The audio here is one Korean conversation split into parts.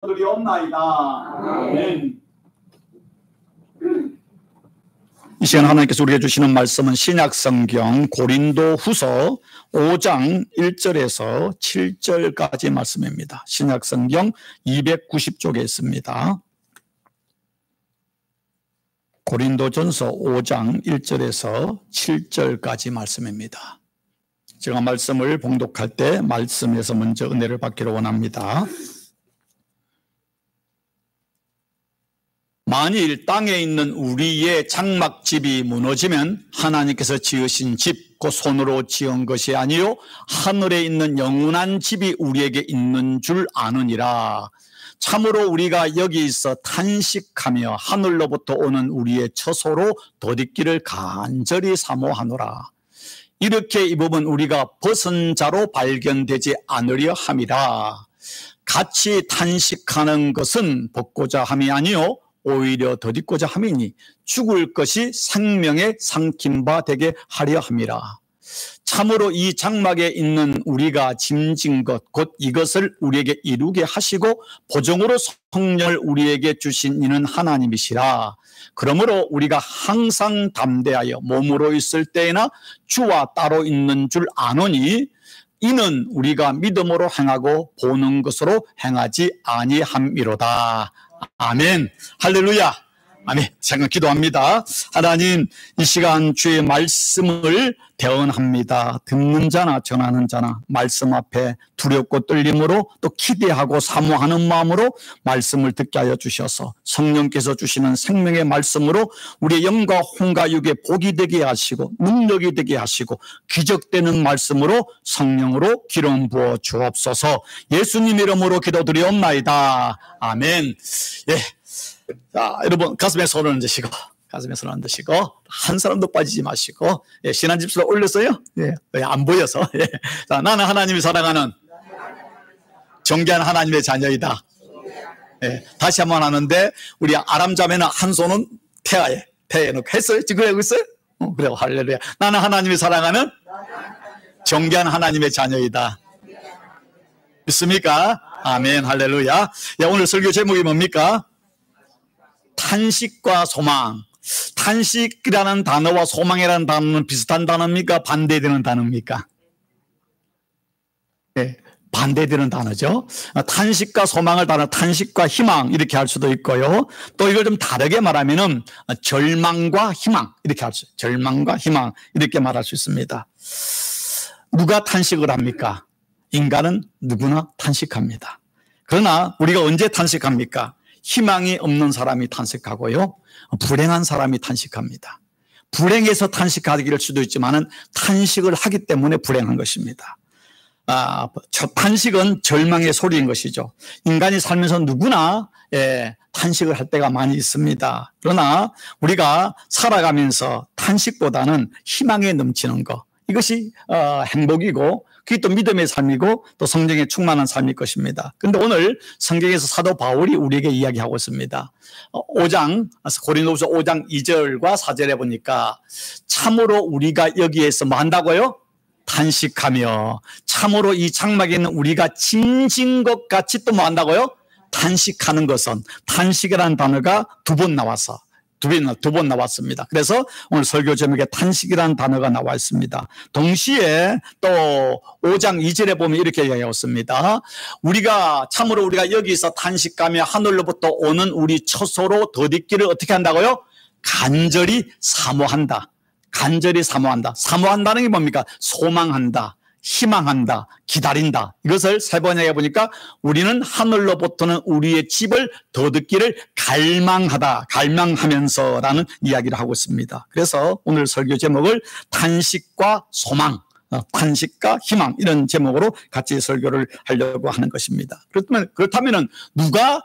드리옵나이다. 아멘. 이 시간 하나님께서 우리에게 주시는 말씀은 신약성경 고린도후서 5장 1절에서 7절까지 말씀입니다. 신약성경 290쪽에 있습니다. 고린도전서 5장 1절에서 7절까지 말씀입니다. 제가 말씀을 봉독할 때 말씀에서 먼저 은혜를 받기를 원합니다. 만일 땅에 있는 우리의 장막집이 무너지면 하나님께서 지으신 집, 그 손으로 지은 것이 아니요 하늘에 있는 영원한 집이 우리에게 있는 줄 아느니라. 참으로 우리가 여기 있어 탄식하며 하늘로부터 오는 우리의 처소로 덧입기를 간절히 사모하노라. 이렇게 입으면 우리가 벗은 자로 발견되지 않으려 함이라. 같이 탄식하는 것은 벗고자 함이 아니요 오히려 덧입고자 함이니 죽을 것이 생명에 삼킨 바 되게 하려 함이라. 참으로 이 장막에 있는 우리가 짐진 것 곧 이것을 우리에게 이루게 하시고 보정으로 성령을 우리에게 주신 이는 하나님이시라. 그러므로 우리가 항상 담대하여 몸으로 있을 때에나 주와 따로 있는 줄 아노니 이는 우리가 믿음으로 행하고 보는 것으로 행하지 아니함이로다. 아멘. 할렐루야. 아멘. 제가 기도합니다. 하나님, 이 시간 주의 말씀을 대언합니다. 듣는 자나 전하는 자나 말씀 앞에 두렵고 떨림으로 또 기대하고 사모하는 마음으로 말씀을 듣게 하여 주셔서 성령께서 주시는 생명의 말씀으로 우리의 영과 혼과 육의 복이 되게 하시고 능력이 되게 하시고 기적되는 말씀으로 성령으로 기름 부어 주옵소서. 예수님 이름으로 기도드리옵나이다. 아멘. 예. 자, 여러분 가슴에 손을 얹으시고 한 사람도 빠지지 마시고, 예, 신앙집수로 올렸어요? 예, 안 보여서. 예. 자, 나는 하나님이 사랑하는 존귀한 하나님의 자녀이다. 예, 다시 한번 하는데 우리 아람 자매는 한 손은 태에 놓고 했어요? 지금 하고 있어요? 그래요. 할렐루야. 나는 하나님이 사랑하는 존귀한 하나님의 자녀이다. 믿습니까? 아멘. 할렐루야. 야, 오늘 설교 제목이 뭡니까? 탄식과 소망. 탄식이라는 단어와 소망이라는 단어는 비슷한 단어입니까? 반대되는 단어입니까? 네, 반대되는 단어죠. 탄식과 소망을 따라 탄식과 희망 이렇게 할 수도 있고요. 또 이걸 좀 다르게 말하면은 절망과 희망 이렇게 할 수 있어요. 절망과 희망 이렇게 말할 수 있습니다. 누가 탄식을 합니까? 인간은 누구나 탄식합니다. 그러나 우리가 언제 탄식합니까? 희망이 없는 사람이 탄식하고요. 불행한 사람이 탄식합니다. 불행해서 탄식하기를 수도 있지만은 탄식을 하기 때문에 불행한 것입니다. 탄식은 절망의 소리인 것이죠. 인간이 살면서 누구나 탄식을 할 때가 많이 있습니다. 그러나 우리가 살아가면서 탄식보다는 희망에 넘치는 것, 이것이 행복이고 그게 또 믿음의 삶이고 또 성령에 충만한 삶일 것입니다. 그런데 오늘 성경에서 사도 바울이 우리에게 이야기하고 있습니다. 고린도후서 5장 2절과 4절에 보니까 참으로 우리가 여기에서 뭐 한다고요? 탄식하며 참으로 이 장막에 있는 우리가 짐진 것 같이 또 뭐 한다고요? 탄식하는 것은 탄식이라는 단어가 두 번 나왔습니다. 그래서 오늘 설교 제목에 탄식이라는 단어가 나와 있습니다. 동시에 또 5장 2절에 보면 이렇게 이야기했습니다. 참으로 우리가 여기서 탄식하며 하늘로부터 오는 우리 처소로 덧입기를 어떻게 한다고요? 간절히 사모한다. 사모한다는 게 뭡니까? 소망한다. 희망한다, 기다린다. 이것을 세 번에 해보니까 우리는 하늘로부터는 우리의 집을 덧입기를 갈망하면서라는 이야기를 하고 있습니다. 그래서 오늘 설교 제목을 탄식과 소망, 탄식과 희망 이런 제목으로 같이 설교를 하려고 하는 것입니다. 그렇다면 누가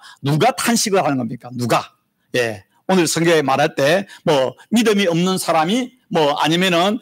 탄식을 하는 겁니까? 누가? 예. 오늘 성경에 말할 때 믿음이 없는 사람이 아니면은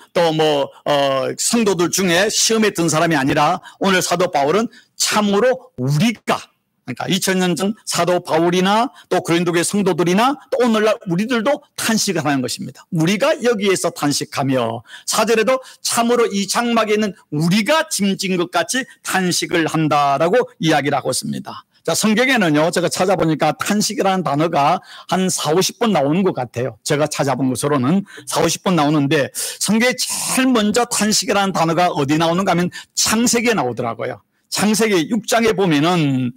성도들 중에 시험에 든 사람이 아니라 오늘 사도 바울은 참으로 우리가, 그러니까 2000년 전 사도 바울이나 또 고린도교의 성도들이나 또 오늘날 우리들도 탄식을 하는 것입니다. 우리가 여기에서 탄식하며 4절에도 참으로 이 장막에 있는 우리가 짐진 것 같이 탄식을 한다라고 이야기를 하고 있습니다. 자, 성경에는요, 제가 찾아보니까 탄식이라는 단어가 한 40, 50번 나오는 것 같아요. 제가 찾아본 것으로는 40, 50번 나오는데, 성경에 제일 먼저 탄식이라는 단어가 어디 나오는가 하면 창세기에 나오더라고요. 창세기 6장에 보면은,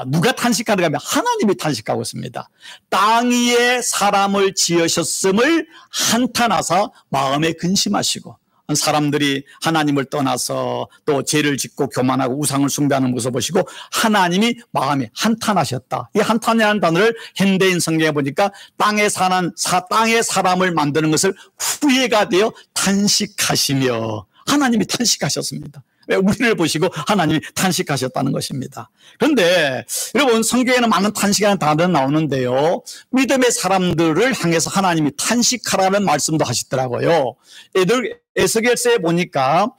누가 탄식하는가 하면 하나님이 탄식하고 있습니다. 땅 위에 사람을 지으셨음을 한탄하사 마음에 근심하시고, 사람들이 하나님을 떠나서 또 죄를 짓고 교만하고 우상을 숭배하는 모습을 보시고 하나님이 마음에 한탄하셨다. 이 한탄이라는 단어를 현대인 성경에 보니까 땅에 사람을 만드는 것을 후회가 되어 탄식하시며 하나님이 탄식하셨습니다. 우리를 보시고 하나님이 탄식하셨다는 것입니다. 그런데 여러분 성경에는 많은 탄식이라는 단어가 나오는데요. 믿음의 사람들을 향해서 하나님이 탄식하라는 말씀도 하시더라고요. 에스겔서에 보니까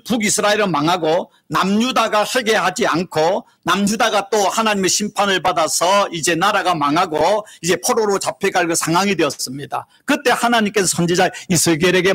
북이스라엘은 망하고 남유다가 회개하지 않고 남유다가 또 하나님의 심판을 받아서 이제 나라가 망하고 이제 포로로 잡혀갈 그 상황이 되었습니다. 그때 하나님께서 선지자 에스겔에게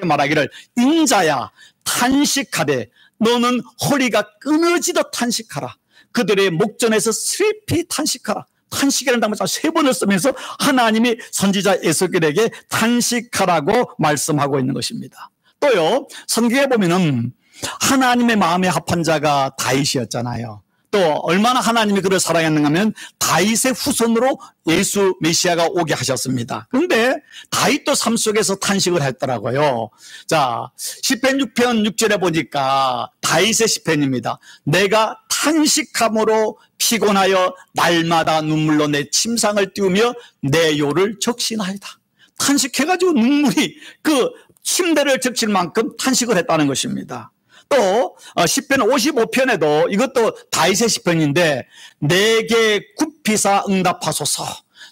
말하기를 인자야 탄식하되 너는 허리가 끊어지듯 탄식하라. 그들의 목전에서 슬피 탄식하라. 탄식이라는 단어를 3번을 쓰면서 하나님이 선지자 에스겔에게 탄식하라고 말씀하고 있는 것입니다. 또요, 성경에 보면은 하나님의 마음에 합한 자가 다윗이었잖아요. 또 얼마나 하나님이 그를 사랑했는가 하면 다윗의 후손으로 예수 메시아가 오게 하셨습니다. 그런데 다윗도 삶 속에서 탄식을 했더라고요. 자, 시편 6편 6절에 보니까 다윗의 시편입니다. 내가 탄식함으로 피곤하여 날마다 눈물로 내 침상을 띄우며 내 요를 적신하이다. 탄식해가지고 눈물이 그 침대를 적실 만큼 탄식을 했다는 것입니다. 또 시편 55편에도 이것도 다윗의 시편인데 내게 굽히사 응답하소서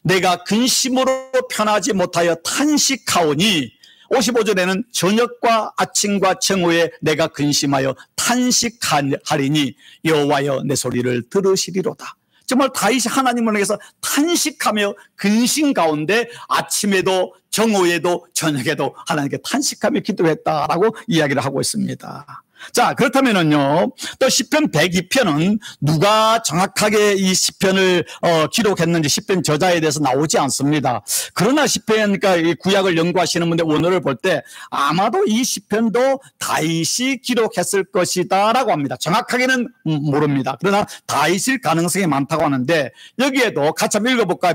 내가 근심으로 편하지 못하여 탄식하오니 55절에는 저녁과 아침과 정오에 내가 근심하여 탄식하리니 여호와여 내 소리를 들으시리로다. 정말 다윗이 하나님을 위해서 탄식하며 근심 가운데 아침에도 정오에도 저녁에도 하나님께 탄식하며 기도했다라고 이야기를 하고 있습니다. 자, 그렇다면은요, 또 시편 102편은 누가 정확하게 이 시편을 기록했는지 시편 저자에 대해서 나오지 않습니다. 그러나 시편, 그러니까 이 구약을 연구하시는 분들 원어를 볼 때 아마도 이 시편도 다윗이 기록했을 것이다라고 합니다. 정확하게는 모릅니다. 그러나 다윗일 가능성이 많다고 하는데 여기에도 같이 한번 읽어볼까요?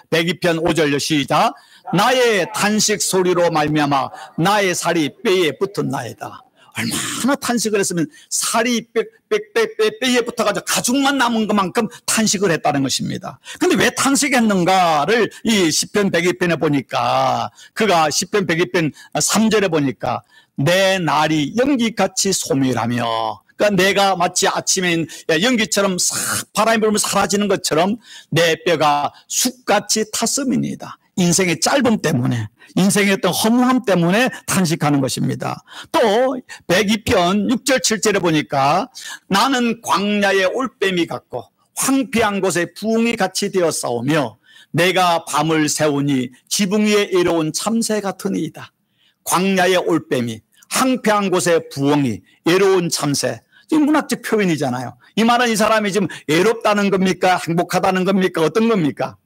102편 5절 시작. 나의 탄식 소리로 말미암아 나의 살이 뼈에 붙은 나이다. 얼마나 탄식을 했으면 살이 뼈에 붙어가지고 가죽만 남은 것만큼 탄식을 했다는 것입니다. 근데 왜 탄식했는가를 이 시편 102편에 보니까 그가 시편 102편 3절에 보니까 내 날이 연기같이 소멸하며 그러니까 내가 마치 아침에 연기처럼 싹 바람이 불면 사라지는 것처럼 내 뼈가 숯같이 탔음이니이다. 인생의 짧음 때문에 인생의 어떤 허무함 때문에 탄식하는 것입니다. 또 102편 6절 7절에 보니까 나는 광야의 올빼미 같고 황폐한 곳에 부엉이 같이 되어 싸우며 내가 밤을 새우니 지붕 위에 이로운 참새 같으니이다. 광야의 올빼미, 황폐한 곳에 부엉이, 외로운 참새. 이 문학적 표현이잖아요. 이 말은 이 사람이 지금 외롭다는 겁니까? 행복하다는 겁니까? 어떤 겁니까?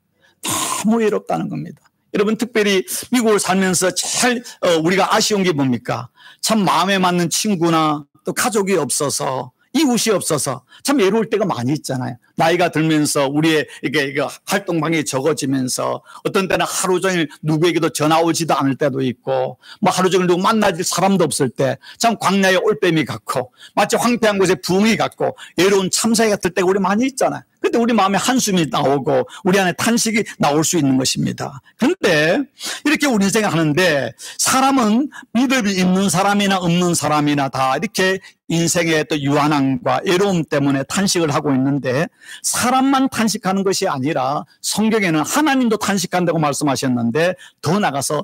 너무 외롭다는 겁니다. 여러분 특별히 미국을 살면서 제일 우리가 아쉬운 게 뭡니까? 참 마음에 맞는 친구나 또 가족이 없어서 이웃이 없어서 참 외로울 때가 많이 있잖아요. 나이가 들면서 우리의 이게 활동방이 적어지면서 어떤 때는 하루 종일 누구에게도 전화 오지도 않을 때도 있고 뭐 하루 종일 누구 만나질 사람도 없을 때 참 광야의 올빼미 같고 마치 황폐한 곳에 부엉이 같고 외로운 참새 같을 때가 우리 많이 있잖아요. 그때 우리 마음에 한숨이 나오고 우리 안에 탄식이 나올 수 있는 것입니다. 그런데 이렇게 우리 인생을 하는데 사람은 믿음이 있는 사람이나 없는 사람이나 다 이렇게 인생의 또 유한함과 외로움 때문에 탄식을 하고 있는데 사람만 탄식하는 것이 아니라 성경에는 하나님도 탄식한다고 말씀하셨는데 더 나가서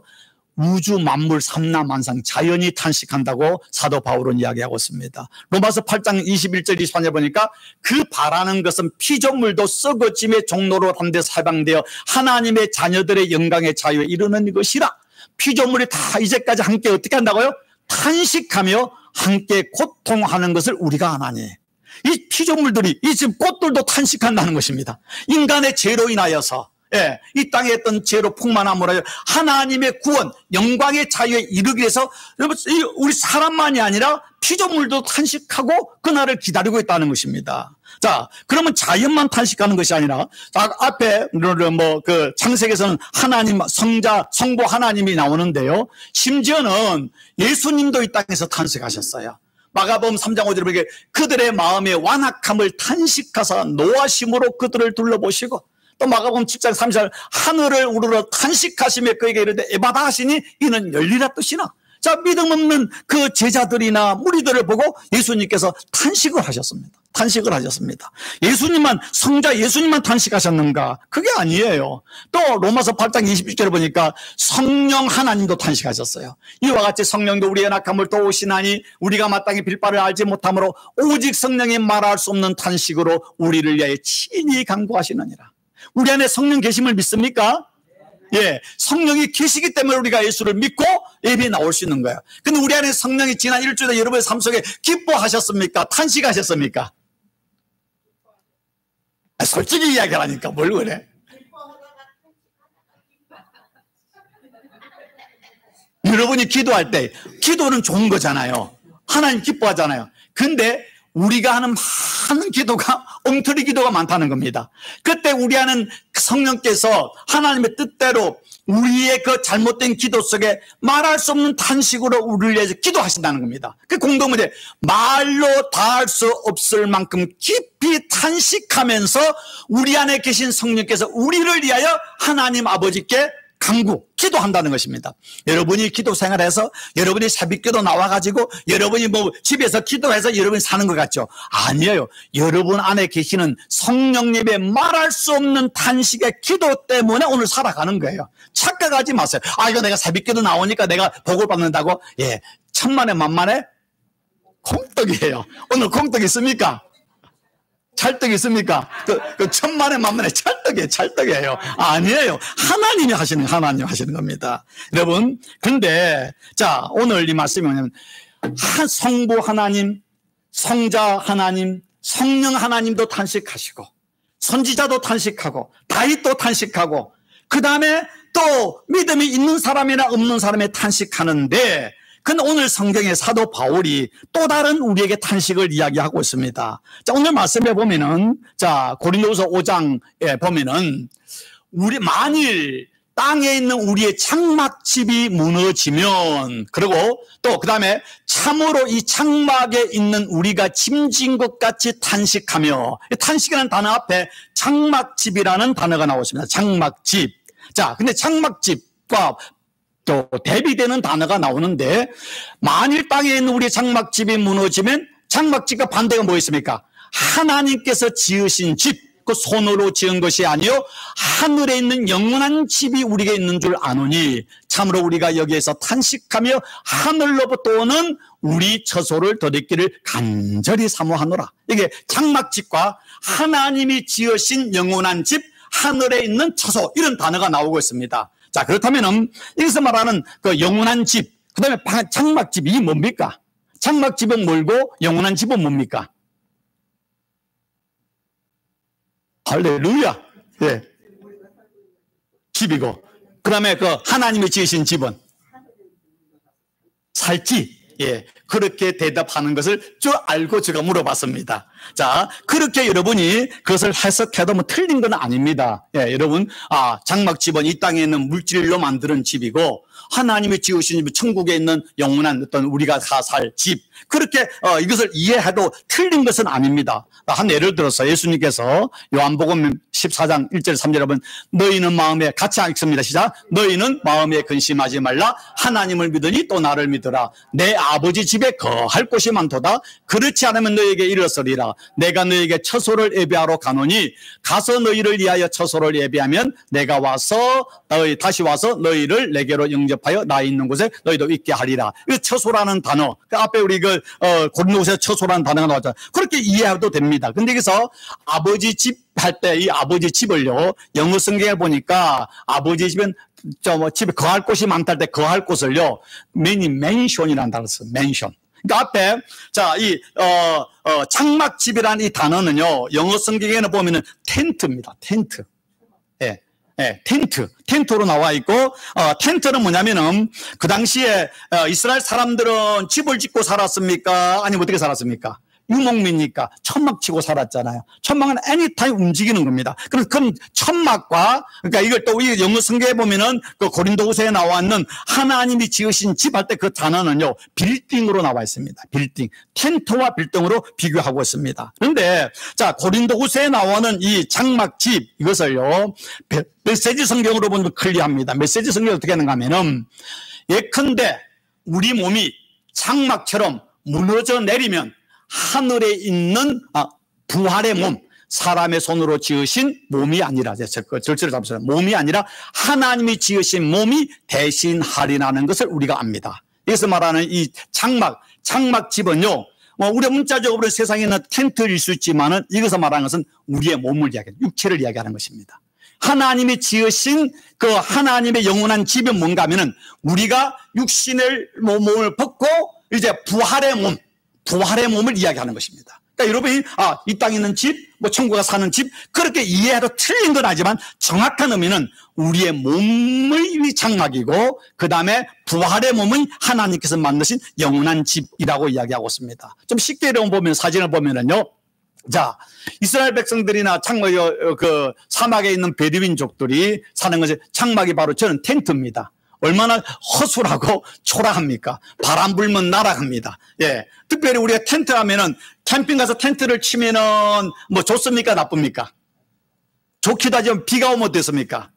우주 만물 삼라만상 자연이 탄식한다고 사도 바울은 이야기하고 있습니다. 로마서 8장 21절 23절 보니까 그 바라는 것은 피조물도 썩어짐의 종로로 한데 사방되어 하나님의 자녀들의 영광의 자유에 이르는 것이라. 피조물이 다 이제까지 함께 어떻게 한다고요? 탄식하며 함께 고통하는 것을 우리가 아나니. 이 피조물들이, 이 지금 꽃들도 탄식한다는 것입니다. 인간의 죄로 인하여서, 예, 이 땅에 했던 죄로 풍만함으로 하나님의 구원, 영광의 자유에 이르기 위해서 우리 사람만이 아니라 피조물도 탄식하고 그날을 기다리고 있다는 것입니다. 자, 그러면 자연만 탄식하는 것이 아니라 앞에 창세기에서는 하나님, 성자, 성부 하나님이 나오는데요. 심지어는 예수님도 이 땅에서 탄식하셨어요. 마가복음 3장 5절에 보니까 그들의 마음의 완악함을 탄식하사 노하심으로 그들을 둘러보시고, 또 마가복음 7장 30절 하늘을 우러러 탄식하시며 그에게 이르되 에바다 하시니 이는 열리라 뜻이나. 자, 믿음 없는 그 제자들이나 무리들을 보고 예수님께서 탄식을 하셨습니다. 탄식을 하셨습니다. 예수님만, 성자 예수님만 탄식하셨는가? 그게 아니에요. 또 로마서 8장 26절에 보니까 성령 하나님도 탄식하셨어요. 이와 같이 성령도 우리의 낙함을 도우시나니 우리가 마땅히 빌바를 알지 못하므로 오직 성령이 말할 수 없는 탄식으로 우리를 위하여 친히 간구하시느니라. 우리 안에 성령 계심을 믿습니까? 예, 성령이 계시기 때문에 우리가 예수를 믿고 예배에 나올 수 있는 거예요. 근데 우리 안에 성령이 지난 일주일에 여러분의 삶 속에 기뻐하셨습니까? 탄식하셨습니까? 솔직히 이야기하니까 뭘 그래? 여러분이 기도할 때, 기도는 좋은 거잖아요. 하나님 기뻐하잖아요. 근데 우리가 하는 많은 기도가 엉터리 기도가 많다는 겁니다. 그때 우리 안에 성령께서 하나님의 뜻대로 우리의 그 잘못된 기도 속에 말할 수 없는 탄식으로 우리를 위해서 기도하신다는 겁니다. 그 공동문제, 말로 다할 수 없을 만큼 깊이 탄식하면서 우리 안에 계신 성령께서 우리를 위하여 하나님 아버지께 간구, 기도한다는 것입니다. 여러분이 기도 생활해서 여러분이 새벽기도 나와가지고 여러분이 집에서 기도해서 여러분이 사는 것 같죠? 아니에요. 여러분 안에 계시는 성령님의 말할 수 없는 탄식의 기도 때문에 오늘 살아가는 거예요. 착각하지 마세요. 이거 내가 새벽기도 나오니까 내가 복을 받는다고? 예, 천만에 만만에 콩떡이에요. 오늘 콩떡 있습니까? 찰떡 있습니까? 그 천만에 만만에 찰떡이에요. 아니에요. 하나님이 하시는 겁니다. 여러분, 근데, 자, 오늘 이 말씀이 뭐냐면, 성부 하나님, 성자 하나님, 성령 하나님도 탄식하시고, 선지자도 탄식하고, 다윗도 탄식하고, 그 다음에 또 믿음이 있는 사람이나 없는 사람이 탄식하는데, 근데 오늘 성경의 사도 바울이 또 다른 우리에게 탄식을 이야기하고 있습니다. 자, 오늘 말씀해 보면은, 자, 고린도후서 5장에 보면은, 만일 땅에 있는 우리의 장막집이 무너지면, 그리고 또 그 다음에 참으로 이 장막에 있는 우리가 짐진 것 같이 탄식하며, 탄식이라는 단어 앞에 장막집이라는 단어가 나오십니다. 장막집. 자, 근데 장막집과 또 대비되는 단어가 나오는데, 만일 땅에 있는 우리 장막집이 무너지면 장막집과 반대가 뭐 있습니까? 하나님께서 지으신 집, 그 손으로 지은 것이 아니요 하늘에 있는 영원한 집이 우리에게 있는 줄 아노니 참으로 우리가 여기에서 탄식하며 하늘로부터 오는 우리 처소를 더럽기를 간절히 사모하노라. 이게 장막집과 하나님이 지으신 영원한 집, 하늘에 있는 처소, 이런 단어가 나오고 있습니다. 자, 그렇다면은 여기서 말하는 그 영원한 집, 그 다음에 장막집이 뭡니까? 장막집은 뭘고 영원한 집은 뭡니까? 할렐루야. 예. 집이고, 그 다음에 그 하나님이 지으신 집은 살지. 예. 그렇게 대답하는 것을 알고 제가 물어봤습니다. 자, 그렇게 여러분이 그것을 해석해도 뭐 틀린 건 아닙니다. 예, 여러분, 장막집은 이 땅에 있는 물질로 만드는 집이고, 하나님이 지으신 집, 천국에 있는 영원한 어떤 우리가 다 살 집. 그렇게, 이것을 이해해도 틀린 것은 아닙니다. 한 예를 들어서 예수님께서 요한복음 14장 1절 3절에 보면 너희는 마음에 같이 읽습니다. 시작. 너희는 마음에 근심하지 말라. 하나님을 믿으니 또 나를 믿으라. 내 아버지 집에 거할 곳이 많도다. 그렇지 않으면 너희에게 이르렀으리라. 내가 너희에게 처소를 예비하러 가노니 가서 너희를 위하여 처소를 예비하면 내가 다시 와서 너희를 내게로 영접하여 나 있는 곳에 너희도 있게 하리라. 이 처소라는 단어, 그 앞에 우리 고린도후서에 처소라는 단어가 나왔잖아요. 그렇게 이해해도 됩니다. 근데 여기서 아버지 집 할 때 이 아버지 집을요, 영어 성경에 보니까 아버지 집은 집에 거할 곳이 많다 할 때 거할 곳을요, many mansion이라는 단어를 써요. mansion. 그러니까 앞에, 자, 장막집이라는 이 단어는요, 영어 성경에는 보면은 텐트입니다. 텐트. 예. 예, 텐트로 나와 있고, 텐트는 뭐냐면은, 그 당시에, 이스라엘 사람들은 집을 짓고 살았습니까? 아니면 어떻게 살았습니까? 유목민이니까 천막 치고 살았잖아요. 천막은 애니타임 움직이는 겁니다. 그럼 천막과, 그러니까 이걸 또 이 영어 성경에 보면은 그 고린도후서에 나와 있는 하나님이 지으신 집 할 때 그 단어는요, 빌딩으로 나와 있습니다. 빌딩. 텐트와 빌딩으로 비교하고 있습니다. 그런데, 자, 고린도후서에 나오는 이 장막집, 이것을요, 메시지 성경으로 보면 클리어합니다. 메시지 성경이 어떻게 하는가 하면은, 예컨대 우리 몸이 장막처럼 무너져 내리면 하늘에 있는 부활의 몸, 사람의 손으로 지으신 몸이 아니라, 절차를 잡으세요. 몸이 아니라 하나님이 지으신 몸이 대신하리라는 것을 우리가 압니다. 여기서 말하는 이 장막집은요, 우리가 문자적으로 세상에 있는 텐트일 수 있지만은 이것을 말하는 것은 우리의 몸을 이야기하는, 육체를 이야기하는 것입니다. 하나님이 지으신 그 하나님의 영원한 집이 뭔가 하면은 우리가 육신을 몸을 벗고 이제 부활의 몸을 이야기하는 것입니다. 그러니까 여러분이 이 땅에 있는 집, 천국에 사는 집, 그렇게 이해해도 틀린 건 아니지만 정확한 의미는 우리의 몸의 장막이고 그 다음에 부활의 몸은 하나님께서 만드신 영원한 집이라고 이야기하고 있습니다. 좀 쉽게 보면 사진을 보면은요, 자, 이스라엘 백성들이나 그 사막에 있는 베두인족들이 사는 것이 장막이 바로 저는 텐트입니다. 얼마나 허술하고 초라합니까? 바람 불면 날아갑니다. 예. 특별히 우리가 텐트 하면은 캠핑 가서 텐트를 치면은 좋습니까? 나쁩니까? 좋기도 하지만 비가 오면 어떻습니까?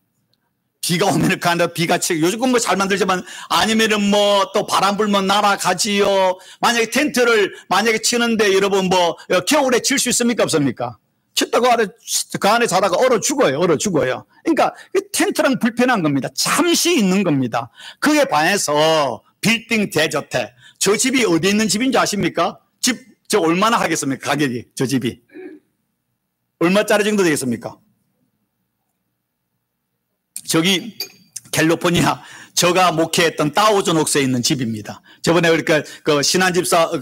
비가 오면은 그 안에 비가 치고 요즘 잘 만들지만 아니면은 또 바람 불면 날아가지요. 만약에 텐트를 치는데 여러분 겨울에 칠 수 있습니까? 없습니까? 쳤다고 그 안에 자다가 얼어 죽어요. 그러니까 텐트랑 불편한 겁니다. 잠시 있는 겁니다. 그에 반해서 빌딩 대저택. 저 집이 어디 있는 집인지 아십니까? 저 얼마나 하겠습니까? 가격이, 저 집이. 얼마짜리 정도 되겠습니까? 저기 캘리포니아 제가 목회했던 다우존 옥스에 있는 집입니다. 저번에 그러니까 그 신한집사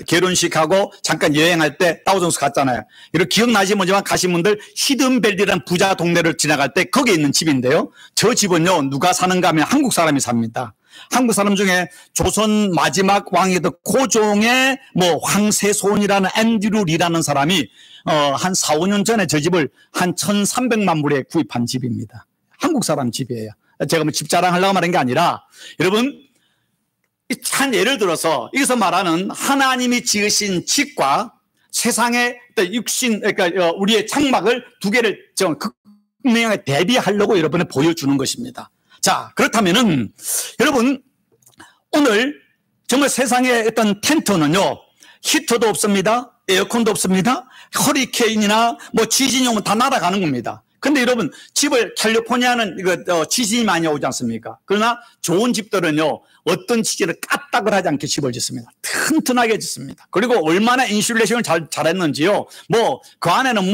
결혼식하고 잠깐 여행할 때 다우존 옥스 갔잖아요. 이렇게 기억나지 모르지만 가신 분들 히든밸리라는 부자 동네를 지나갈 때 거기에 있는 집인데요. 저 집은요 누가 사는가 하면 한국 사람이 삽니다. 한국 사람 중에 조선 마지막 왕이던 고종의 황세손이라는 앤드류 리라는 사람이 한 4, 5년 전에 저 집을 한 1,300만 불에 구입한 집입니다. 한국 사람 집이에요. 제가 집 자랑하려고 말한 게 아니라 여러분 참 예를 들어서 여기서 말하는 하나님이 지으신 집과 세상의 육신 그러니까 우리의 장막을 두 개를 극명하게 대비하려고 여러분에 보여주는 것입니다. 자 그렇다면은 여러분 오늘 정말 세상의 어떤 텐트는요 히터도 없습니다. 에어컨도 없습니다. 허리케인이나 지진이 오면 다 날아가는 겁니다. 근데 여러분 집을 캘리포니아는 지진이 많이 오지 않습니까? 그러나 좋은 집들은요 어떤 지진을 까딱을 하지 않게 집을 짓습니다. 튼튼하게 짓습니다. 그리고 얼마나 인슐레이션을 잘했는지요. 그 안에는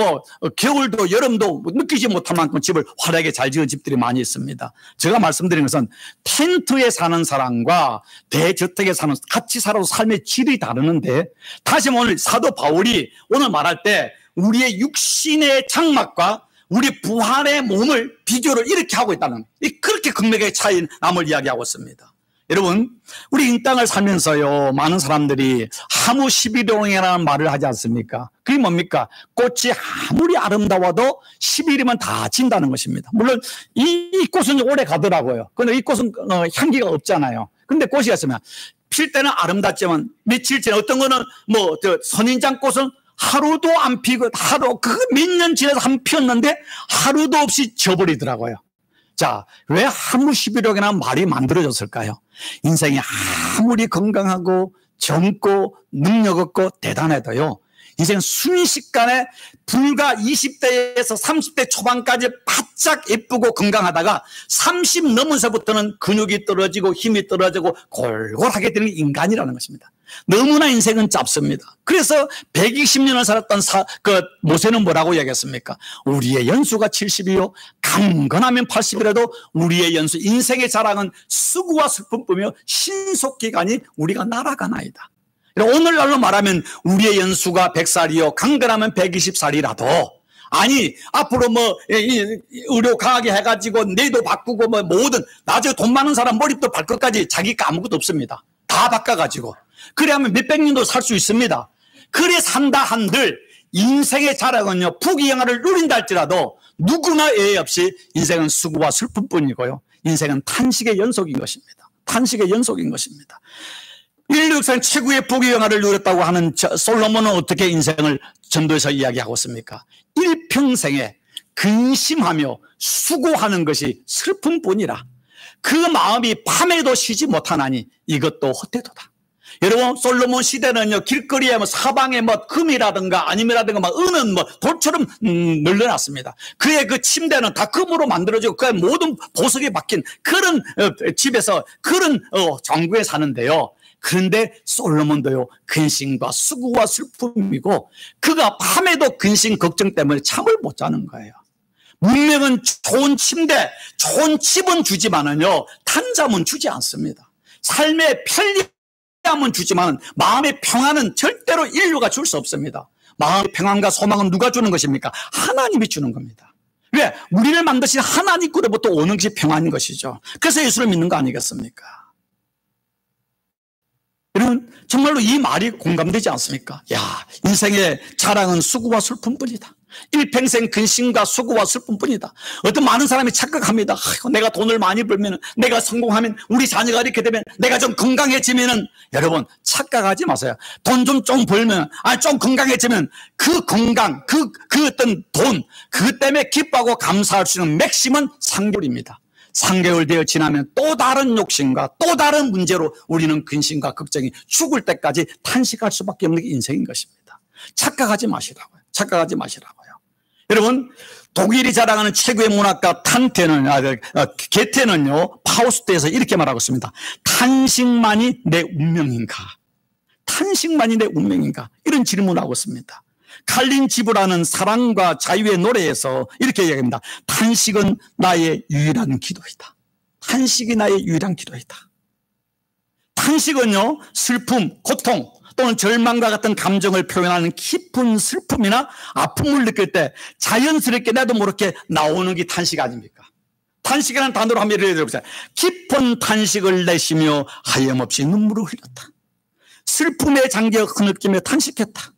겨울도 여름도 느끼지 못할 만큼 집을 화려하게 잘 지은 집들이 많이 있습니다. 제가 말씀드린 것은 텐트에 사는 사람과 대저택에 사는 같이 살아도 삶의 질이 다르는데 다시 오늘 사도 바울이 오늘 말할 때 우리의 육신의 장막과 우리 부활의 몸을 비교를 이렇게 하고 있다는 그렇게 극명하게 차이인 남을 이야기하고 있습니다. 여러분 우리 이 땅을 살면서요 많은 사람들이 하무 11호이라는 말을 하지 않습니까? 그게 뭡니까? 꽃이 아무리 아름다워도 10일이면 다 진다는 것입니다. 물론 이 꽃은 오래 가더라고요. 그런데 이 꽃은 향기가 없잖아요. 근데 꽃이 있으면 필 때는 아름답지만 며칠째 어떤 거는 선인장 꽃은 하루도 안 피고 몇 년 지나서 한 피었는데 하루도 없이 져버리더라고요. 자, 왜 하무 11억이나 말이 만들어졌을까요? 인생이 아무리 건강하고 젊고 능력 없고 대단해도요. 인생 순식간에 불과 20대에서 30대 초반까지 바짝 예쁘고 건강하다가 30 넘어서부터는 근육이 떨어지고 힘이 떨어지고 골골하게 되는 인간이라는 것입니다. 너무나 인생은 짧습니다. 그래서 120년을 살았던 모세는 뭐라고 얘기했습니까? 우리의 연수가 70이요 강건하면 80이라도 우리의 연수 인생의 자랑은 수고와 슬픔뿐이며 신속기간이 우리가 날아가나이다. 오늘날로 말하면 우리의 연수가 100살이요 강건하면 120살이라도 아니 앞으로 뭐 의료 강하게 해가지고 뇌도 바꾸고 뭐 모든 나중에 돈 많은 사람 머리부터 발끝까지 자기가 아무것도 없습니다. 다 바꿔가지고 그래야면 몇백 년도 살 수 있습니다. 그래 산다 한들 인생의 자랑은요 부귀영화를 누린다 할지라도 누구나 예외 없이 인생은 수고와 슬픔뿐이고요 인생은 탄식의 연속인 것입니다. 탄식의 연속인 것입니다. 인류 역사상 최고의 부귀영화를 누렸다고 하는 솔로몬은 어떻게 인생을 전도에서 이야기하고 있습니까? 일평생에 근심하며 수고하는 것이 슬픔뿐이라 그 마음이 밤에도 쉬지 못하나니 이것도 헛되도다. 여러분 솔로몬 시대는요 길거리에 뭐 사방에 뭐 금이라든가 아니면라든가 막 은은 뭐 돌처럼 널려놨습니다. 그의 그 침대는 다 금으로 만들어지고 그 모든 보석이 박힌 그런 집에서 그런 왕궁에 사는데요. 그런데 솔로몬도요 근심과 수고와 슬픔이고 그가 밤에도 근심 걱정 때문에 잠을 못 자는 거예요. 문명은 좋은 침대 좋은 집은 주지만은요 단잠은 주지 않습니다. 삶의 편리함은 주지만 마음의 평안은 절대로 인류가 줄 수 없습니다. 마음의 평안과 소망은 누가 주는 것입니까? 하나님이 주는 겁니다. 왜? 우리를 만드신 하나님께로부터 오는 것이 평안인 것이죠. 그래서 예수를 믿는 거 아니겠습니까? 여러분 정말로 이 말이 공감되지 않습니까? 야 인생의 자랑은 수고와 슬픔뿐이다. 일평생 근심과 수고와 슬픔뿐이다. 어떤 많은 사람이 착각합니다. 내가 돈을 많이 벌면 내가 성공하면 우리 자녀가 이렇게 되면 내가 좀 건강해지면은 여러분 착각하지 마세요. 돈 좀 벌면 좀 건강해지면 그 건강 그 어떤 돈 그 때문에 기뻐하고 감사할 수 있는 맥심은 3개월입니다. 3개월 되어 지나면 또 다른 욕심과 또 다른 문제로 우리는 근심과 걱정이 죽을 때까지 탄식할 수밖에 없는 게 인생인 것입니다. 착각하지 마시라고요. 착각하지 마시라고요. 여러분 독일이 자랑하는 최고의 문학가 게테는요 파우스트에서 이렇게 말하고 있습니다. 탄식만이 내 운명인가? 탄식만이 내 운명인가? 이런 질문을 하고 있습니다. 칼린 지브라는 사랑과 자유의 노래에서 이렇게 이야기합니다. 탄식은 나의 유일한 기도이다. 탄식이 나의 유일한 기도이다. 탄식은요 슬픔, 고통 또는 절망과 같은 감정을 표현하는 깊은 슬픔이나 아픔을 느낄 때 자연스럽게 나도 모르게 나오는 게 탄식 아닙니까? 탄식이라는 단어로 한번 예를 들어보세요. 깊은 탄식을 내쉬며 하염없이 눈물을 흘렸다. 슬픔에 잠겨 흐느끼며 탄식했다.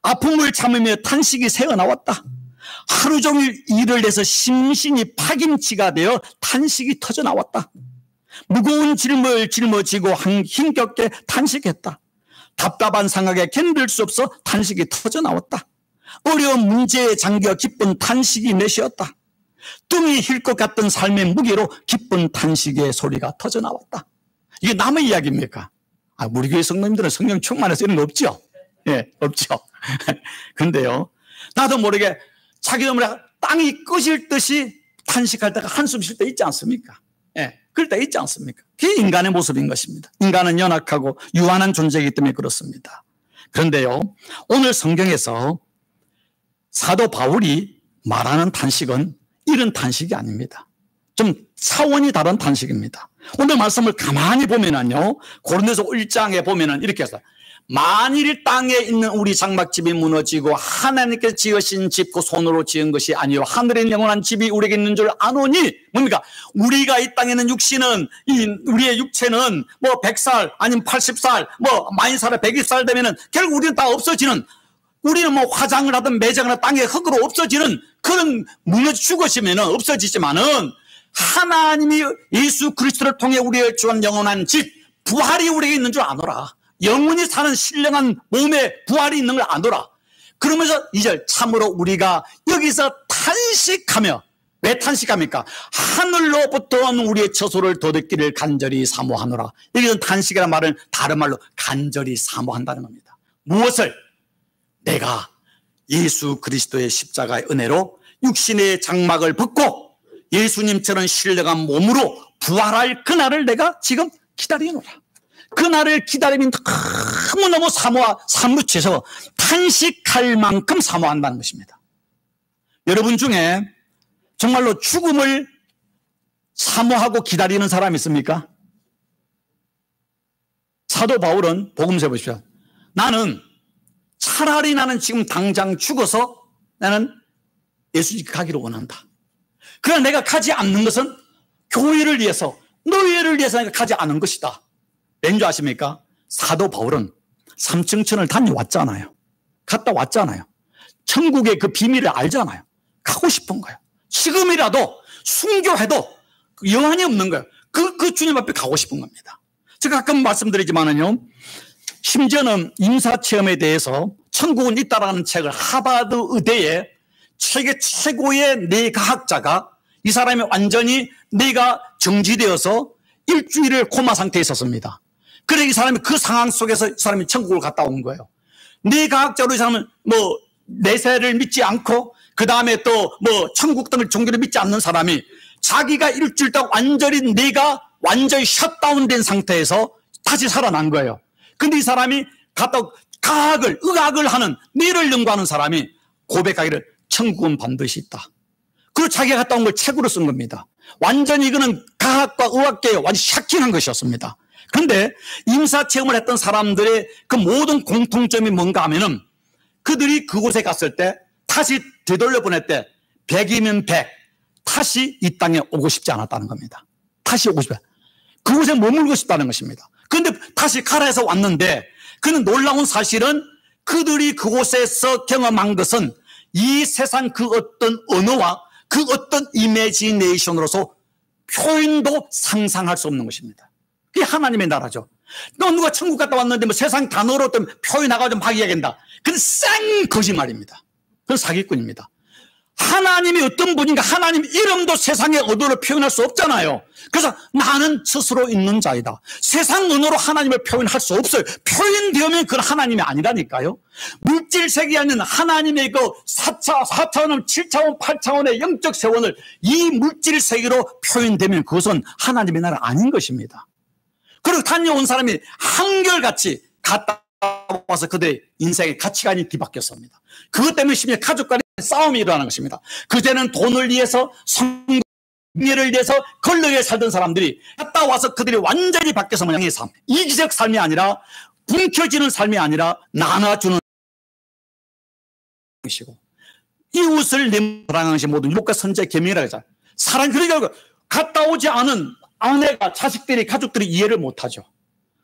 아픔을 참으며 탄식이 새어나왔다. 하루 종일 일을 해서 심신이 파김치가 되어 탄식이 터져나왔다. 무거운 짐을 짊어지고 힘겹게 탄식했다. 답답한 상황에 견딜 수 없어 탄식이 터져나왔다. 어려운 문제에 잠겨 기쁜 탄식이 내쉬었다. 뚱이 힐 것 같던 삶의 무게로 기쁜 탄식의 소리가 터져나왔다. 이게 남의 이야기입니까? 우리 교회 성도님들은 성령 충만해서 이런 거 없죠? 예, 없죠. 근데요, 나도 모르게 자기 몸을 땅이 꺼질 듯이 탄식할 때가 한숨 쉴 때 있지 않습니까? 예, 그럴 때 있지 않습니까? 그게 인간의 모습인 것입니다. 인간은 연약하고 유한한 존재이기 때문에 그렇습니다. 그런데요, 오늘 성경에서 사도 바울이 말하는 탄식은 이런 탄식이 아닙니다. 좀 차원이 다른 탄식입니다. 오늘 말씀을 가만히 보면은요, 고린도서 1장에 보면은 이렇게 해서 만일 땅에 있는 우리 장막집이 무너지고 하나님께서 지으신 집 그 손으로 지은 것이 아니요 하늘에 있는 영원한 집이 우리에게 있는 줄 아노니 뭡니까? 우리가 이 땅에 있는 육신은 우리의 육체는 뭐 100살 아니면 80살 뭐 많이 살아 120살 되면은 결국 우리는 다 없어지는 우리는 뭐 화장을 하든 매장을 하든 땅에 흙으로 없어지는 그런 무너져 죽으시면은 없어지지만은 하나님이 예수 그리스도를 통해 우리를 주한 영원한 집 부활이 우리에게 있는 줄 아노라. 영원히 사는 신령한 몸에 부활이 있는 걸 아노라. 그러면서 2절 참으로 우리가 여기서 탄식하며 왜 탄식합니까? 하늘로부터 온 우리의 처소를 도둑기를 간절히 사모하노라. 여기서 탄식이라는 말은 다른 말로 간절히 사모한다는 겁니다. 무엇을? 내가 예수 그리스도의 십자가의 은혜로 육신의 장막을 벗고 예수님처럼 신령한 몸으로 부활할 그날을 내가 지금 기다리노라. 그날을 기다리면 너무너무 사무쳐서 탄식할 만큼 사모한다는 것입니다. 여러분 중에 정말로 죽음을 사모하고 기다리는 사람이 있습니까? 사도 바울은 복음서에 보십시오. 나는 차라리 나는 지금 당장 죽어서 나는 예수님 가기를 원한다. 그러나 내가 가지 않는 것은 교회를 위해서, 너희를 위해서 내가 가지 않은 것이다. 왠지 아십니까? 사도 바울은 삼층천을 다녀왔잖아요. 갔다 왔잖아요. 천국의 그 비밀을 알잖아요. 가고 싶은 거예요. 지금이라도 순교해도 여한이 없는 거예요. 그 주님 앞에 가고 싶은 겁니다. 제가 가끔 말씀드리지만은요, 심지어는 임사체험에 대해서 천국은 있다라는 책을 하버드 의대의 세계 최고의 뇌과학자가, 이 사람이 완전히 뇌가 정지되어서 일주일을 코마 상태에 있었습니다. 그래 이 사람이 그 상황 속에서 이 사람이 천국을 갔다 온 거예요. 뇌과학자로 이 사람은 뭐 내세를 믿지 않고 그 다음에 또 뭐 천국 등을 종교를 믿지 않는 사람이 자기가 일주일 동안 완전히 뇌가 완전히 셧다운된 상태에서 다시 살아난 거예요. 근데 이 사람이 갔다 의학을 하는, 뇌를 연구하는 사람이 고백하기를 천국은 반드시 있다. 그리고 자기가 갔다 온 걸 책으로 쓴 겁니다. 완전히 이거는 과학과 의학계에 완전히 샤킹한 것이었습니다. 그런데 임사체험을 했던 사람들의 그 모든 공통점이 뭔가 하면은 그들이 그곳에 갔을 때 다시 되돌려 보낼 때 100이면 100 다시 이 땅에 오고 싶지 않았다는 겁니다. 다시 오고 싶다. 그곳에 머물고 싶다는 것입니다. 그런데 다시 가라 해서 왔는데, 그는 놀라운 사실은 그들이 그곳에서 경험한 것은 이 세상 그 어떤 언어와 그 어떤 이미지네이션으로서 표현도 상상할 수 없는 것입니다. 그게 하나님의 나라죠. 너 누가 천국 갔다 왔는데 뭐 세상 단어로 어떤 표현해가지고 막 이야기한다. 그건 쌩 거짓말입니다. 그건 사기꾼입니다. 하나님이 어떤 분인가, 하나님 이름도 세상의 언어로 표현할 수 없잖아요. 그래서 나는 스스로 있는 자이다. 세상 언어로 하나님을 표현할 수 없어요. 표현되면 그건 하나님이 아니라니까요. 물질 세계에 있는 하나님의 그 4차원, 7차원, 8차원의 영적 세원을 이 물질 세계로 표현되면 그것은 하나님의 나라 아닌 것입니다. 그리고 다녀온 사람이 한결같이 갔다 와서 그들의 인생의 가치관이 뒤바뀌었습니다. 그것 때문에 심지어 가족 간의 싸움이 일어나는 것입니다. 그제는 돈을 위해서, 성공을 위해서 걸러에 살던 사람들이 갔다 와서 그들이 완전히 바뀌어서 모양의 삶, 이기적 삶이 아니라 붕켜지는 삶이 아니라 나눠주는 것이고, 이웃을 내 사랑하는 것이 모든 율법과 선지자의 계명이라고 하잖아요. 사랑, 그러니까 갔다 오지 않은 아내가, 자식들이, 가족들이 이해를 못하죠.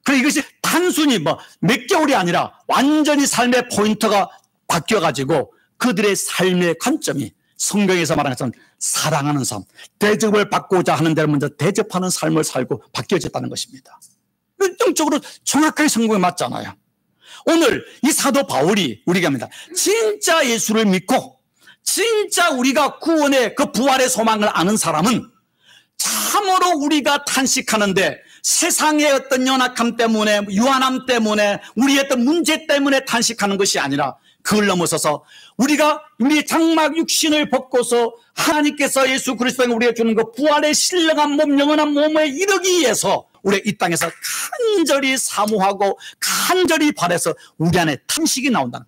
그래 이것이 단순히 뭐 몇 개월이 아니라 완전히 삶의 포인트가 바뀌어가지고 그들의 삶의 관점이 성경에서 말하는 것처럼 사랑하는 삶, 대접을 받고자 하는 데를 먼저 대접하는 삶을 살고 바뀌어졌다는 것입니다. 영적으로 정확하게 성경에 맞잖아요. 오늘 이 사도 바울이 우리가 합니다. 진짜 예수를 믿고 진짜 우리가 구원의 그 부활의 소망을 아는 사람은 참으로 우리가 탄식하는데 세상의 어떤 연약함 때문에, 유한함 때문에, 우리의 어떤 문제 때문에 탄식하는 것이 아니라 그걸 넘어서서 우리가 우리의 장막 육신을 벗고서 하나님께서 예수 그리스도에 우리가 주는 그 부활의 신령한 몸, 영원한 몸에 이르기 위해서 우리 이 땅에서 간절히 사모하고 간절히 바라서 우리 안에 탄식이 나온다는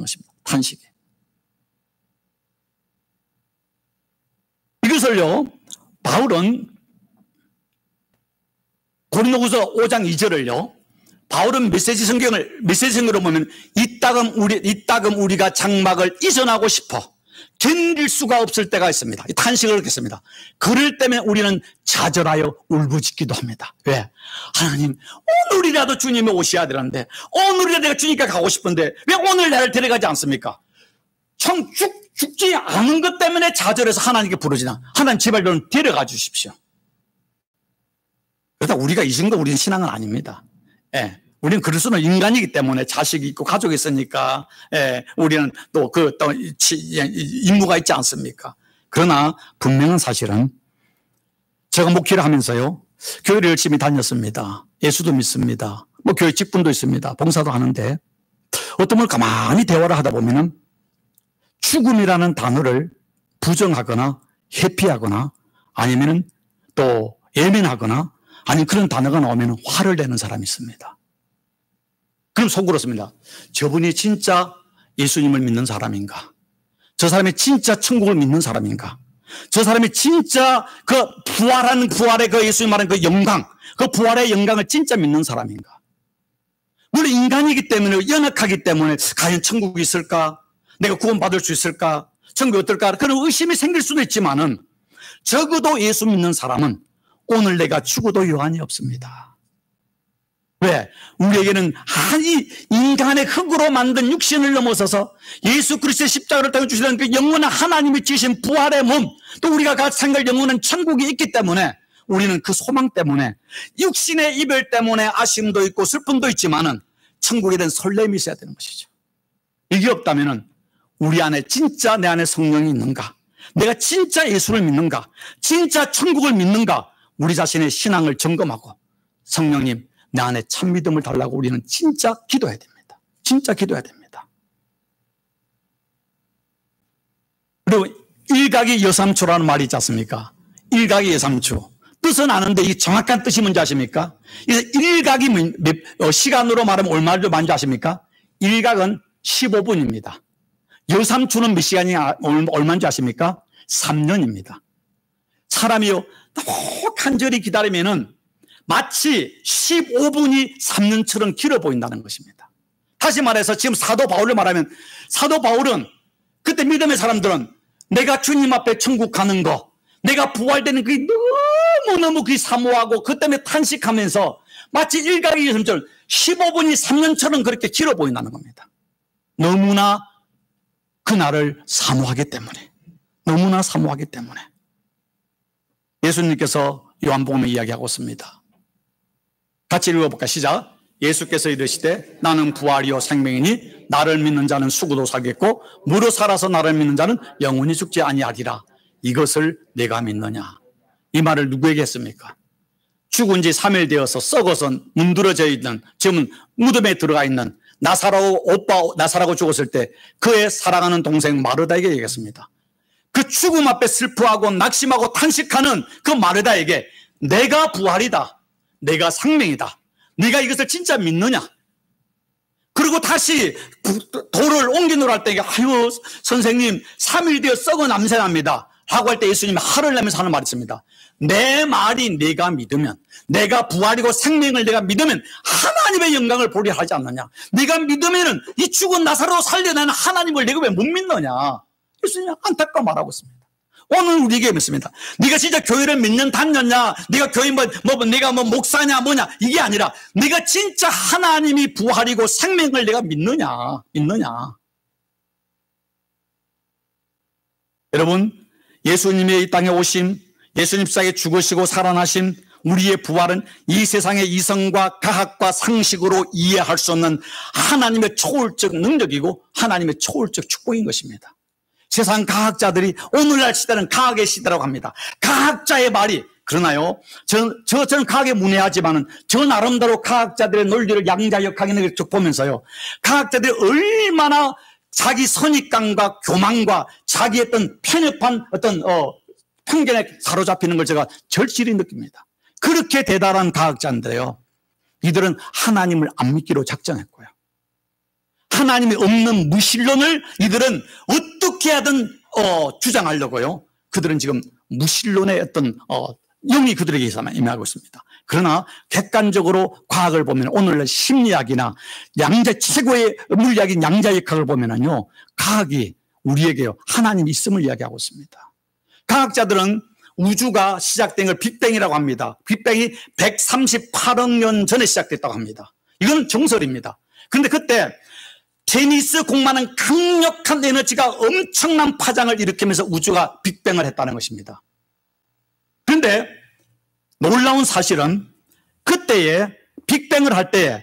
것입니다. 탄식이. 이것을요, 바울은 고린도후서 5장 2절을요, 바울은 메시지 성경으로 보면 이따금 우리가 장막을 이전하고 싶어 견딜 수가 없을 때가 있습니다. 탄식을 하겠습니다. 그럴 때면 우리는 좌절하여 울부짖기도 합니다. 왜? 하나님, 오늘이라도 주님이 오셔야 되는데, 오늘이라도 내가 주님께 가고 싶은데 왜 오늘 나를 데려가지 않습니까? 죽지 않은 것 때문에 좌절해서 하나님께 부르지나, 하나님 제발 좀 데려가 주십시오. 그러다 우리가 이 정도 우리는 신앙은 아닙니다. 예. 우리는 그럴 수는 인간이기 때문에 자식이 있고 가족이 있으니까, 예. 우리는 또 임무가 있지 않습니까? 그러나 분명한 사실은 제가 목회를 하면서요, 교회를 열심히 다녔습니다. 예수도 믿습니다. 뭐 교회 직분도 있습니다. 봉사도 하는데 어떤 걸 가만히 대화를 하다 보면은 죽음이라는 단어를 부정하거나 회피하거나 아니면은 또 예민하거나 아니 그런 단어가 나오면 화를 내는 사람이 있습니다. 그럼 속으로 씁니다. 저분이 진짜 예수님을 믿는 사람인가? 저 사람이 진짜 천국을 믿는 사람인가? 저 사람이 진짜 그 부활의 그 예수님 말하는 그 영광, 그 부활의 영광을 진짜 믿는 사람인가? 물론 인간이기 때문에, 연약하기 때문에 과연 천국이 있을까? 내가 구원받을 수 있을까? 천국이 어떨까? 그런 의심이 생길 수도 있지만은 적어도 예수 믿는 사람은 오늘 내가 죽어도 여한이 없습니다. 왜? 우리에게는 이 인간의 흙으로 만든 육신을 넘어서서 예수 그리스도의 십자가를 통해 주시는 그 영원한 하나님이 주신 부활의 몸, 또 우리가 같이 생각 영원한 천국이 있기 때문에 우리는 그 소망 때문에 육신의 이별 때문에 아쉬움도 있고 슬픔도 있지만은 천국에 대한 설렘이 있어야 되는 것이죠. 이게 없다면은 우리 안에 진짜 내 안에 성령이 있는가? 내가 진짜 예수를 믿는가? 진짜 천국을 믿는가? 우리 자신의 신앙을 점검하고 성령님 내 안에 참 믿음을 달라고 우리는 진짜 기도해야 됩니다. 진짜 기도해야 됩니다. 그리고 일각이 여삼초라는 말이 있지 않습니까? 일각이 여삼초. 뜻은 아는데 이 정확한 뜻이 뭔지 아십니까? 일각이 시간으로 말하면 얼마를 많은지 아십니까? 일각은 15분입니다. 여삼초는 몇 시간이 얼마인지 아십니까? 3년입니다. 사람이요 꼭 간절히 기다리면은 마치 15분이 3년처럼 길어 보인다는 것입니다. 다시 말해서 지금 사도 바울을 말하면 사도 바울은 그때 믿음의 사람들은 내가 주님 앞에 천국 가는 거, 내가 부활되는 그게 너무너무 그게 사모하고 그 때문에 탄식하면서 마치 일각이 여삼처럼 15분이 3년처럼 그렇게 길어 보인다는 겁니다. 너무나 그날을 사모하기 때문에, 너무나 사모하기 때문에. 예수님께서 요한복음에 이야기하고 있습니다. 같이 읽어볼까? 시작. 예수께서 이르시되 나는 부활이요 생명이니 나를 믿는 자는 죽어도 살겠고 무릇 살아서 나를 믿는 자는 영원히 죽지 아니하리라. 이것을 내가 믿느냐? 이 말을 누구에게 했습니까? 죽은 지 3일 되어서 썩어서 문드러져 있는, 지금은 무덤에 들어가 있는 나사로가 죽었을 때 그의 사랑하는 동생 마르다에게 얘기했습니다. 그 죽음 앞에 슬퍼하고 낙심하고 탄식하는 그 마르다에게 내가 부활이다, 내가 생명이다, 네가 이것을 진짜 믿느냐? 그리고 다시 돌을 옮기노라 할 때 아유 선생님 3일 되어 썩어 남새납니다 라고 할 때 예수님이 화를 내면서 하는 말이 있습니다. 내 말이 네가 믿으면, 내가 부활이고 생명을 내가 믿으면 하나님의 영광을 보리라 하지 않느냐? 네가 믿으면은 이 죽은 나사로 살려내는 하나님을 내가 왜 못 믿느냐? 예수님이 안타까워 말하고 있습니다. 오늘 우리에게 믿습니다. 네가 진짜 교회를 몇 년 다녔냐? 네가 교회 네가 목사냐 뭐냐? 이게 아니라 네가 진짜 하나님이 부활이고 생명을 내가 믿느냐? 여러분, 예수님의 이 땅에 오심, 예수님 십자가에 죽으시고 살아나신 우리의 부활은 이 세상의 이성과 과학과 상식으로 이해할 수 없는 하나님의 초월적 능력이고 하나님의 초월적 축복인 것입니다. 세상 과학자들이 오늘날 시대는 과학의 시대라고 합니다. 과학자의 말이 그러나요? 저는 과학에 문외하지만은 저 나름대로 과학자들의 논리를 양자역학을 쭉 보면서요, 과학자들이 얼마나 자기 선입감과 교만과 자기 어떤 편협한 어떤 편견에 사로잡히는 걸 제가 절실히 느낍니다. 그렇게 대단한 과학자인데요, 이들은 하나님을 안 믿기로 작정했고요, 하나님이 없는 무신론을 이들은 어떻게 하든 주장하려고요, 그들은 지금 무신론의 어떤 영이 그들에게 임하고 있습니다. 그러나 객관적으로 과학을 보면 오늘날 심리학이나 최고의 물리학인 양자역학을 보면은요, 과학이 우리에게요 하나님이 있음을 이야기하고 있습니다. 과학자들은 우주가 시작된 걸 빅뱅이라고 합니다. 빅뱅이 138억 년 전에 시작됐다고 합니다. 이건 정설입니다. 그런데 그때 테니스 공만한 강력한 에너지가 엄청난 파장을 일으키면서 우주가 빅뱅을 했다는 것입니다. 그런데 놀라운 사실은 그때에 빅뱅을 할 때에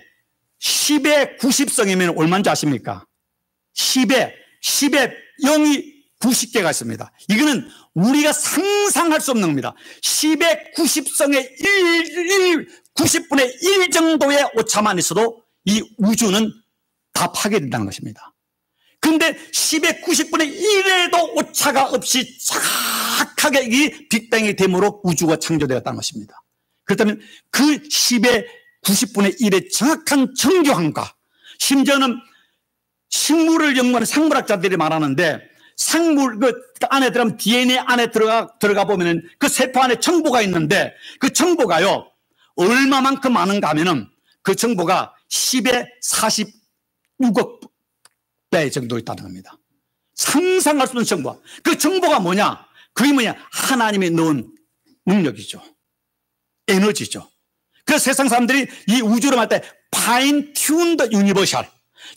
10의 90성이면 얼마인지 아십니까? 10에 0이 90개가 있습니다. 이거는 우리가 상상할 수 없는 겁니다. 10의 90성의 90분의 1 정도의 오차만 있어도 이 우주는 다 파괴된다는 것입니다. 그런데 10의 90분의 1에도 오차가 없이 정확하게 이 빅뱅이 됨으로 우주가 창조되었다는 것입니다. 그렇다면 그 10의 90분의 1의 정확한 정교함과, 심지어는 식물을 연구하는 생물학자들이 말하는데 생물 그 안에 들어가면 DNA 안에 들어가 보면은 그 세포 안에 정보가 있는데 그 정보가요 얼마만큼 많은가 하면은 그 정보가 10에 46억 배 정도 있다는 겁니다. 상상할 수 없는 정보가. 그 정보가 뭐냐? 그게 뭐냐? 하나님이 넣은 능력이죠. 에너지죠. 그래서 세상 사람들이 이 우주를 말 때 fine tuned universal,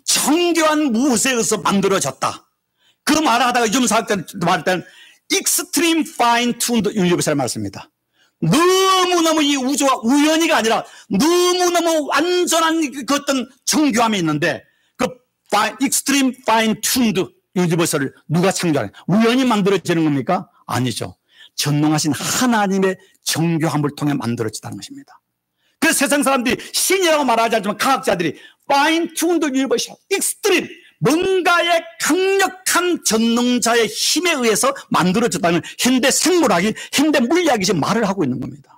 정교한 무엇에 의해서 만들어졌다. 그 말을 하다가 요즘 사학자들 말할 때는 extreme fine tuned universal 말씀입니다. 너무너무 이 우주가 우연히가 아니라 너무너무 완전한 그 어떤 정교함이 있는데 그 extreme fine tuned universal을 누가 창조하는, 우연히 만들어지는 겁니까? 아니죠. 전능하신 하나님의 정교함을 통해 만들어지다는 것입니다. 그래서 세상 사람들이 신이라고 말하지 않지만 과학자들이 fine tuned universal, extreme, 뭔가의 강력한 전능자의 힘에 의해서 만들어졌다는 현대 생물학이, 현대 물리학이 지금 말을 하고 있는 겁니다.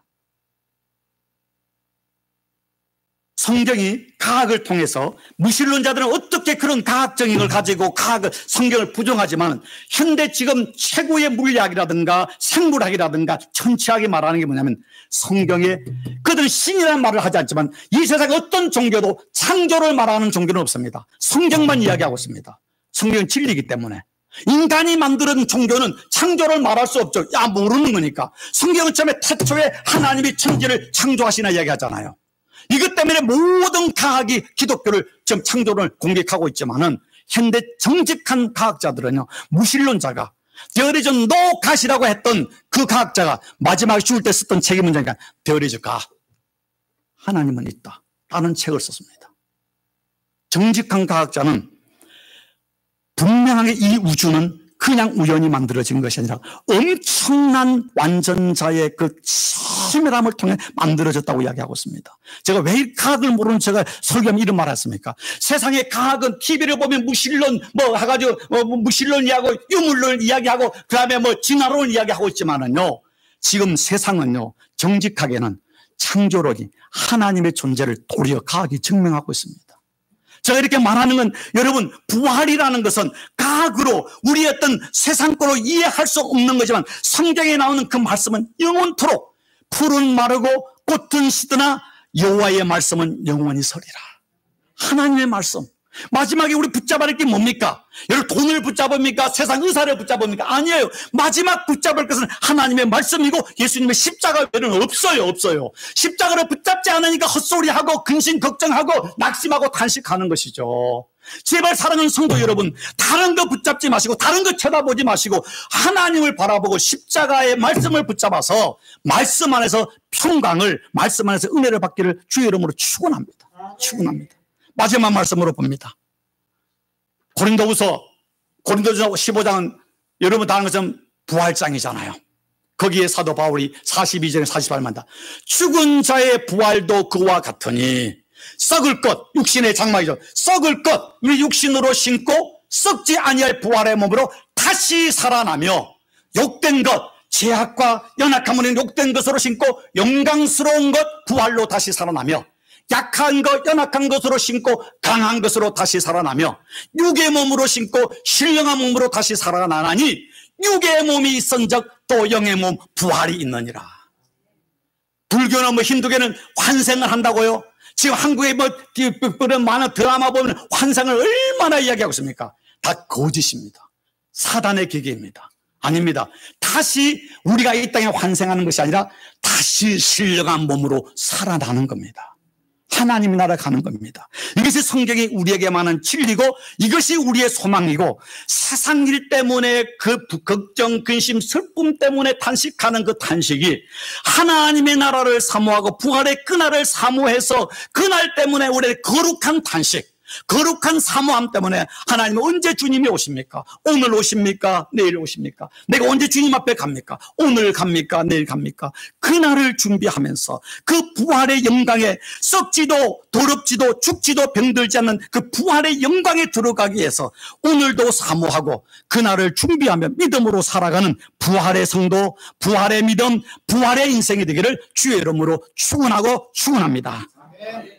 성경이 과학을 통해서, 무신론자들은 어떻게 그런 과학적인 걸 가지고 성경을 부정하지만 현대 지금 최고의 물리학이라든가 생물학이라든가 천체학이 말하는 게 뭐냐면, 성경에 그들은 신이라는 말을 하지 않지만 이 세상에 어떤 종교도 창조를 말하는 종교는 없습니다. 성경만 이야기하고 있습니다. 성경은 진리이기 때문에. 인간이 만드는 종교는 창조를 말할 수 없죠. 모르는 거니까. 성경은 처음에 태초에 하나님이 천지를 창조하시나 이야기하잖아요. 이것 때문에 모든 과학이 기독교를 지금 창조를 공격하고 있지만은 현대 정직한 과학자들은요, 무신론자가 There is no God이라고 했던 그 과학자가 마지막에 죽을 때 썼던 책이 문장이니까 There is God, 하나님은 있다 라는 책을 썼습니다. 정직한 과학자는 분명하게 이 우주는 그냥 우연히 만들어진 것이 아니라 엄청난 완전자의 그 치밀함을 통해 만들어졌다고 이야기하고 있습니다. 제가 왜 과학을 모르는 제가 설교하면 이런 말 했습니까? 세상의 과학은 TV를 보면 무신론 해가지고 무신론 이야기하고 유물론 이야기하고 그 다음에 진화론 이야기하고 있지만은요, 지금 세상은요, 정직하게는 창조론이 하나님의 존재를 도리어 과학이 증명하고 있습니다. 제가 이렇게 말하는 건, 여러분, 부활이라는 것은 과학으로 우리 어떤 세상거로 이해할 수 없는 거지만 성경에 나오는 그 말씀은 영원토록 풀은 마르고 꽃은 시드나 여호와의 말씀은 영원히 서리라. 하나님의 말씀. 마지막에 우리 붙잡아야 할 게 뭡니까? 여러분, 돈을 붙잡습니까? 세상 의사를 붙잡습니까? 아니에요. 마지막 붙잡을 것은 하나님의 말씀이고 예수님의 십자가 외에는 없어요. 십자가를 붙잡지 않으니까 헛소리하고 근심 걱정하고 낙심하고 탄식하는 것이죠. 제발 사랑하는 성도 여러분, 다른 거 붙잡지 마시고 다른 거 쳐다보지 마시고 하나님을 바라보고 십자가의 말씀을 붙잡아서 말씀 안에서 평강을, 말씀 안에서 은혜를 받기를 주의 이름으로 축원합니다. 마지막 말씀으로 봅니다. 고린도후서 15장은 여러분 다 아는 것처럼 부활장이잖아요. 거기에 사도 바울이 42절에 48만다. 죽은 자의 부활도 그와 같으니 썩을 것, 육신의 장막이죠. 썩을 것, 우리 육신으로 신고 썩지 아니할 부활의 몸으로 다시 살아나며 욕된 것, 죄악과 연약함은 욕된 것으로 신고 영광스러운 것 부활로 다시 살아나며 약한 것, 연약한 것으로 신고 강한 것으로 다시 살아나며 육의 몸으로 신고 신령한 몸으로 다시 살아나나니 육의 몸이 있은즉 또 영의 몸 부활이 있느니라. 불교나 힌두교는 환생을 한다고요? 지금 한국에 그런 많은 드라마 보면 환생을 얼마나 이야기하고 있습니까? 다 거짓입니다. 사단의 기계입니다. 아닙니다. 다시 우리가 이 땅에 환생하는 것이 아니라 다시 신령한 몸으로 살아나는 겁니다. 하나님의 나라 가는 겁니다. 이것이 성경이 우리에게 말하는 진리고 이것이 우리의 소망이고, 세상 일 때문에 그 걱정, 근심, 슬픔 때문에 탄식하는 그 탄식이 하나님의 나라를 사모하고 부활의 그날을 사모해서 그날 때문에 우리의 거룩한 탄식, 거룩한 사모함 때문에 하나님은 언제 주님이 오십니까? 오늘 오십니까? 내일 오십니까? 내가 언제 주님 앞에 갑니까? 오늘 갑니까? 내일 갑니까? 그날을 준비하면서 그 부활의 영광에 썩지도 더럽지도 죽지도 병들지 않는 그 부활의 영광에 들어가기 위해서 오늘도 사모하고 그날을 준비하며 믿음으로 살아가는 부활의 성도, 부활의 믿음, 부활의 인생이 되기를 주의 이름으로 축원하고 축원합니다.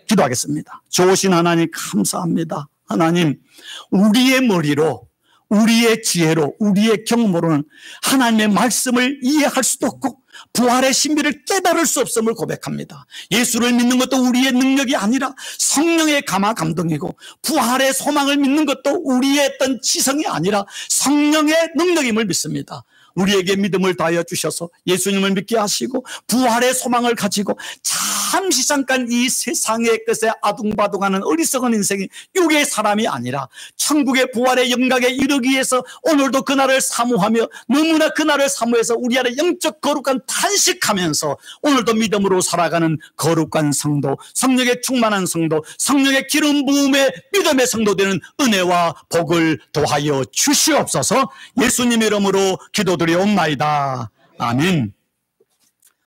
기도하겠습니다. 좋으신 하나님 감사합니다. 하나님, 우리의 머리로 우리의 지혜로, 우리의 경험으로는 하나님의 말씀을 이해할 수도 없고 부활의 신비를 깨달을 수 없음을 고백합니다. 예수를 믿는 것도 우리의 능력이 아니라 성령의 감화 감동이고, 부활의 소망을 믿는 것도 우리의 어떤 지성이 아니라 성령의 능력임을 믿습니다. 우리에게 믿음을 다하여 주셔서 예수님을 믿게 하시고 부활의 소망을 가지고 잠시 잠깐 이 세상의 것에 아둥바둥하는 어리석은 인생이 육의 사람이 아니라 천국의 부활의 영광에 이르기 위해서 오늘도 그날을 사모하며 너무나 그날을 사모해서 우리 안에 영적 거룩한 탄식하면서 오늘도 믿음으로 살아가는 거룩한 성도, 성령의 충만한 성도, 성령의 기름 부음의 믿음의 성도 되는 은혜와 복을 더하여 주시옵소서. 예수님 이름으로 기도드리옵나이다. 아멘.